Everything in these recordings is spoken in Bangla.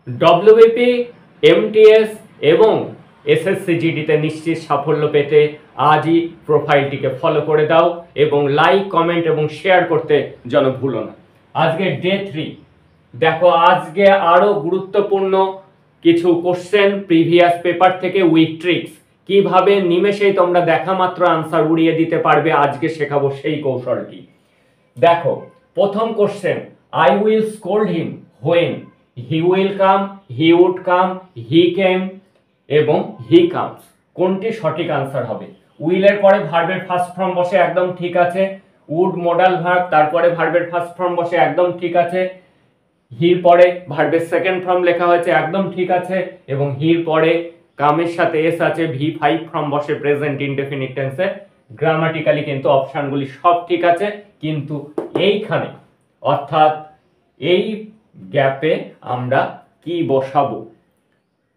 ডব্লিউবিপি, এমটিএস এবং এসএসসিজিডিতে নিশ্চিত সাফল্য পেতে আজই প্রোফাইলটিকে ফলো করে দাও এবং লাইক, কমেন্ট এবং শেয়ার করতে যেন ভুলো না। আজকে ডে 3 দেখো, আজকে আরো গুরুত্বপূর্ণ কিছু কোশ্চেন প্রিভিয়াস পেপার থেকে উইক ট্রিক্স, কিভাবে নিমেষেই তোমরা দেখা মাত্র আনসার উড়িয়ে দিতে পারবে, আজকে শেখাবো সেই কৌশলটি। দেখো, প্রথম question, I will scold him when he will come, he would come, he came এবং হি কামস। কোনটি সঠিক আনসার হবে? উইলের পরে ভার্বের ফার্স্ট ফর্ম বসে, একদম ঠিক আছে। উড মডাল ভার্ব, তারপরে ভার্বের ফার্স্ট ফর্ম বসে, একদম ঠিক আছে। হির পরে ভার্বের সেকেন্ড ফর্ম লেখা হয়েছে, একদম ঠিক আছে। এবং হির পরে কামের সাথে এস আছে, ভি5 ফর্ম বসে প্রেজেন্ট ইনডেফিনিট টেন্সে। গ্রামাটিক্যালি কিন্তু অপশনগুলি সব ঠিক আছে, কিন্তু এইখানে অর্থাৎ এই গ্যাপে আমরা কি বসাবো,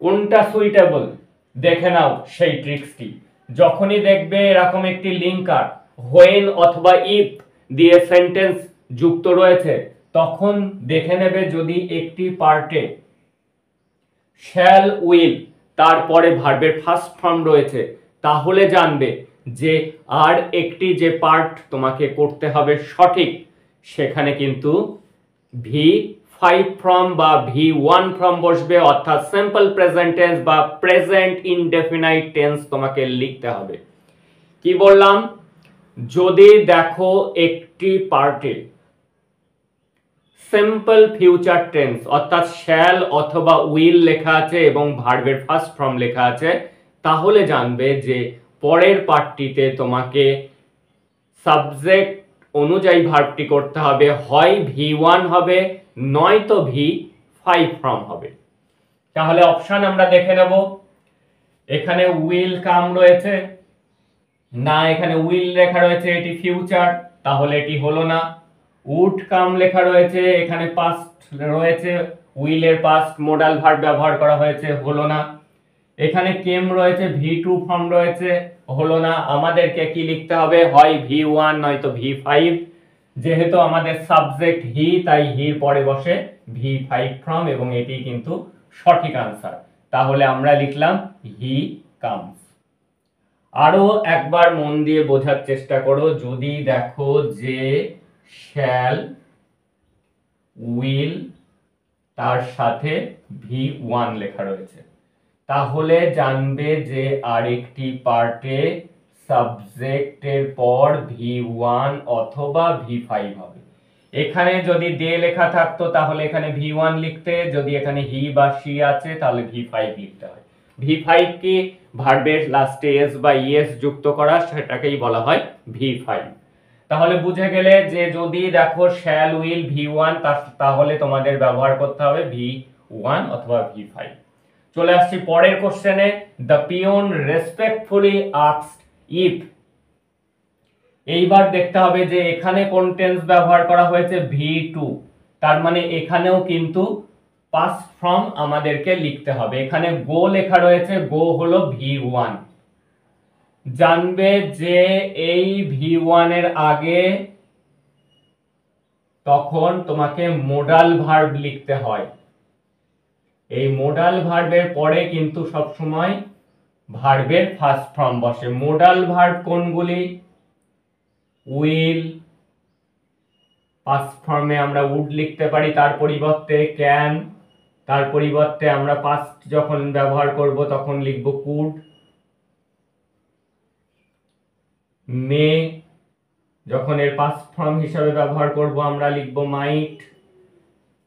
কোনটা সুইটেবল দেখে নাও সেই ট্রিক্সটি। যখনই দেখবে এরকম একটি লিঙ্কার হোয়েন অথবা ইফ দিয়ে সেন্টেন্স যুক্ত রয়েছে, তখন দেখে নেবে যদি একটি পার্টে শ্যাল উইল তারপরে ভার্বের ফার্স্ট ফর্ম রয়েছে, তাহলে জানবে যে আর একটি যে পার্ট তোমাকে করতে হবে সঠিক, সেখানে কিন্তু ভি5 ফর্ম বা ভি1 ফর্ম বসবে, অর্থাৎ সিম্পল প্রেজেন্ট টেন্স বা প্রেজেন্ট ইনডেফিনাইট টেন্স তোমাকে লিখতে হবে। কি বললাম? যদি দেখো একটি পার্টে সিম্পল ফিউচার টেন্স অর্থাৎ শ্যাল অথবা উইল লেখা আছে এবং ভার্বের ফার্স্ট ফর্ম লেখা আছে, তাহলে জানবে যে পরের পার্টটিতে তোমাকে সাবজেক্ট অনুযায়ী ভার্বটি করতে হবে, হয় ভি1 হবে, নয়তো ভি5 ফর্ম হবে। তাহলে অপশন আমরা দেখে নেব। এখানে উইল কাম রয়েছে না, এখানে উইল লেখা রয়েছে, এটি ফিউচার, তাহলে এটি হলো না। উড কাম লেখা রয়েছে, এখানে পাস্ট রয়েছে, উইলের পাস্ট মডাল ভার্ব ব্যবহার করা হয়েছে, হলো না। এখানে কেম রয়েছে, ভি2 ফর্ম রয়েছে, হলো না। আমাদেরকে কি লিখতে হবে? হয় ভি1 নয়তো ভি5। যেহেতু আমাদের সাবজেক্ট হি, তাই হির পরে বসে ভি5 ফর্ম এবং এটি কিন্তু সঠিক আনসার। তাহলে আমরা লিখলাম হি কামস। আরো একবার মন দিয়ে বোঝার চেষ্টা করো। যদি দেখো যে শ্যাল উইল তার সাথে ভি1 লেখা রয়েছে, তাহলে জানবে যে আরেকটি পার্টে সাবজেক্টের পর ভি1 অথবা ভি5 হবে। এখানে যদি দে লেখা থাকতো তাহলে এখানে ভি1 লিখতে, যদি এখানে হি বা সি আছে তাহলে ভি5 লিখতে হয়। ভি5 কি? ভার্বের লাস্টে এস বা ইএস যুক্ত করা, সেটাকেই বলা হয় ভি5। তাহলে বুঝে গেলে যে যদি দেখো শ্যাল উইল ভি1, তাহলে তোমাদের ব্যবহার করতে হবে ভি1 অথবা ভি5। চলে আসছি পরের কোশ্চেনে। The peon respectfully asked if. এইবার দেখতে হবে যে এখানে কোন টেন্স ব্যবহার করা হয়েছে, ভি2। তার মানে এখানেও কিন্তু পাস্ট ফর্ম আমাদেরকে লিখতে হবে। এখানে গো লেখা রয়েছে, গো হলো ভি1। জানবে যে এই ভি1 এর আগে তখন তোমাকে মোডাল ভার্ব লিখতে হয়। এই মোডাল ভার্বের পরে কিন্তু সব সময় ভার্বের ফার্স্ট ফর্ম বসে। মোডাল ভার্ব কোনগুলি? উইল, পাস্ট ফর্মে আমরা উড লিখতে পারি, তার পরিবর্তে ক্যান, তার পরিবর্তে আমরা পাস্ট যখন ব্যবহার করব তখন লিখব কুড। মে, যখন এর পাস্ট ফর্ম হিসাবে ব্যবহার করব আমরা লিখব মাইট।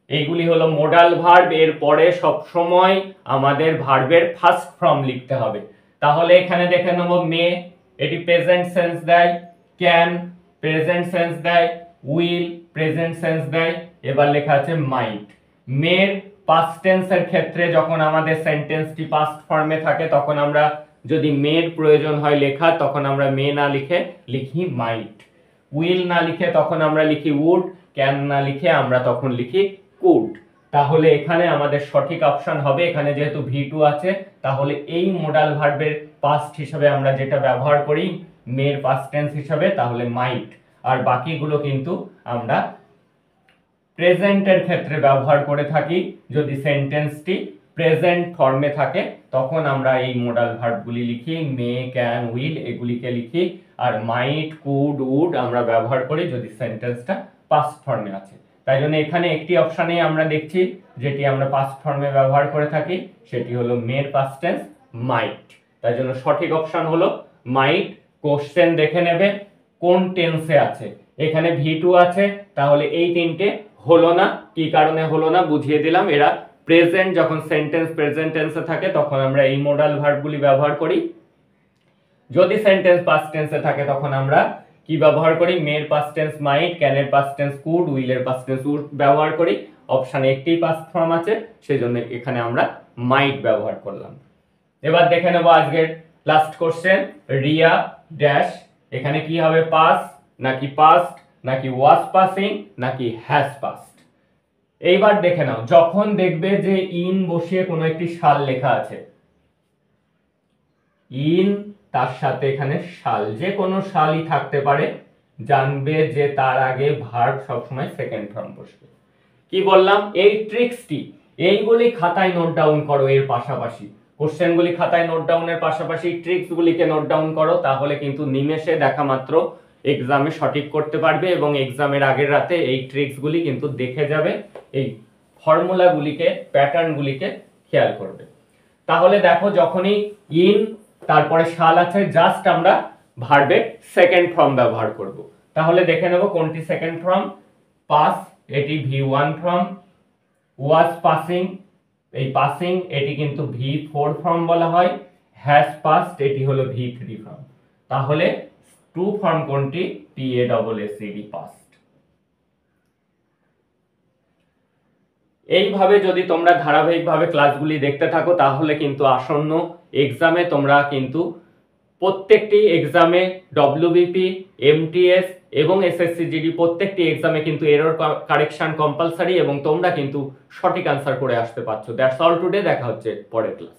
এইগুলি হলো মোডাল ভার্ব। এর পরে সব সময় আমাদের ভার্বের ফার্স্ট ফর্ম লিখতে হবে। তাহলে এখানে দেখে নেব মে, এটি প্রেজেন্ট সেন্স দেয়, ক্যান প্রেজেন্ট সেন্স দেয়, উইল প্রেজেন্ট সেন্স দেয়। এবার লেখা আছে মাইট। মের পাস্ট টেন্সের ক্ষেত্রে যখন আমাদের সেন্টেন্সটি পাস্ট ফর্মে থাকে, তখন আমরা যদি মের প্রয়োজন হয় লেখা, তখন আমরা মে না লিখে লিখি মাইট। উইল না লিখে তখন আমরা লিখি উড, ক্যান না লিখে আমরা তখন লিখি কুড। তাহলে এখানে আমাদের সঠিক অপশন হবে, এখানে যেহেতু ভি2 আছে, তাহলে এই মোডাল ভার্বের পাস্ট হিসাবে আমরা যেটা ব্যবহার করি মের পাস্ট টেন্স হিসাবে, তাহলে মাইট। আর বাকিগুলো কিন্তু আমরা প্রেজেন্টের ক্ষেত্রে ব্যবহার করে থাকি। যদি সেন্টেন্সটি প্রেজেন্ট ফর্মে থাকে তখন আমরা এই মোডাল ভার্বগুলি লিখি, মে, ক্যান, উইল এগুলিকে লিখি। আর মাইট, কুড, উড আমরা ব্যবহার করি যদি সেন্টেন্সটা পাস্ট ফর্মে আছে। তাই জন্য এখানে একটি অপশানে আমরা দেখছি যেটি আমরা পাস্ট ফর্মে ব্যবহার করে থাকি, সেটি হলো মের পাস্ট টেন্স মাইট। তাই জন্য সঠিক অপশান হলো মাইট। কোশ্চেন দেখে নেবে কোন টেন্সে আছে। এখানে V2 আছে, তাহলে এই তিনটে হলো না। কি কারণে হলো না বুঝিয়ে দিলাম। এরা প্রেজেন্ট, যখন সেন্টেন্স প্রেজেন্ট টেন্সে থাকে তখন আমরা এই মোডাল ভার্বগুলি ব্যবহার করি। যদি সেন্টেন্স পাস্ট টেন্সে থাকে তখন আমরা কি ব্যবহার করি? মের পাস্ট টেন্স মাইট, ক্যানের পাস্ট টেন্স কুড, উইলের পাস্ট টেন্স উড ব্যবহার করি। অপশানে একটি পাস্ট ফর্ম আছে, সেজন্য এখানে আমরা মাইট ব্যবহার করলাম। এবার দেখে নেব আজকের লাস্ট কোশ্চেন। রিয়া ড্যাশ, এখানে কি হবে? পাস নাকি পাস্ট নাকি ওয়াজ পাসিং নাকি হ্যাজ পাস্ট? এইবার দেখে নাও, যখন দেখবে যে ইন বসিয়ে কোনো একটি সাল লেখা আছে, ইন তার সাথে এখানে সাল, যে কোনো সালই থাকতে পারে, জানবে যে তার আগে ভার্ব সবসময় সেকেন্ড ফর্ম বসবে। কি বললাম? এই ট্রিক্সটি, এইগুলি খাতায় নোট ডাউন করো। এর পাশাপাশি কোশ্চেনগুলি খাতায় নোট ডাউনের পাশাপাশি ট্রিক্সগুলিকে নোট ডাউন করো, তাহলে কিন্তু নিমেষে দেখা মাত্র এক্সামে সঠিক করতে পারবে। এবং এক্সামের আগের রাতে এই ট্রিক্সগুলি কিন্তু দেখে যাবে, এই ফর্মুলাগুলিকে, প্যাটার্নগুলিকে খেয়াল করবে। তাহলে দেখো, যখনই ইন তারপরে শাল আছে, জাস্ট আমরা ভার্বের সেকেন্ড ফর্ম ব্যবহার করব। তাহলে দেখে নেব কোনটি সেকেন্ড ফর্ম। পাস, এটি V1 ফর্ম। ওয়াজ পাসিং, এই পাসিং এটি কিন্তু V4 ফর্ম বলা হয়। হ্যাজ পাস্ট এটি হলো V3 ফর্ম। তাহলে টু ফর্ম কোনটি? PASSED past. এইভাবে যদি তোমরা ধারাবাহিকভাবে ক্লাসগুলি দেখতে থাকো তাহলে কিন্তু আসন্ন এক্সামে তোমরা কিন্তু প্রত্যেকটি এক্সামে WBP, MTS এবং SSC GD প্রত্যেকটি এক্সামে কিন্তু এরর কারেকশন কম্পালসারি এবং তোমরা কিন্তু সঠিক আনসার করে আসতে পারছো। That's all today. দেখা হচ্ছে পরের ক্লাস।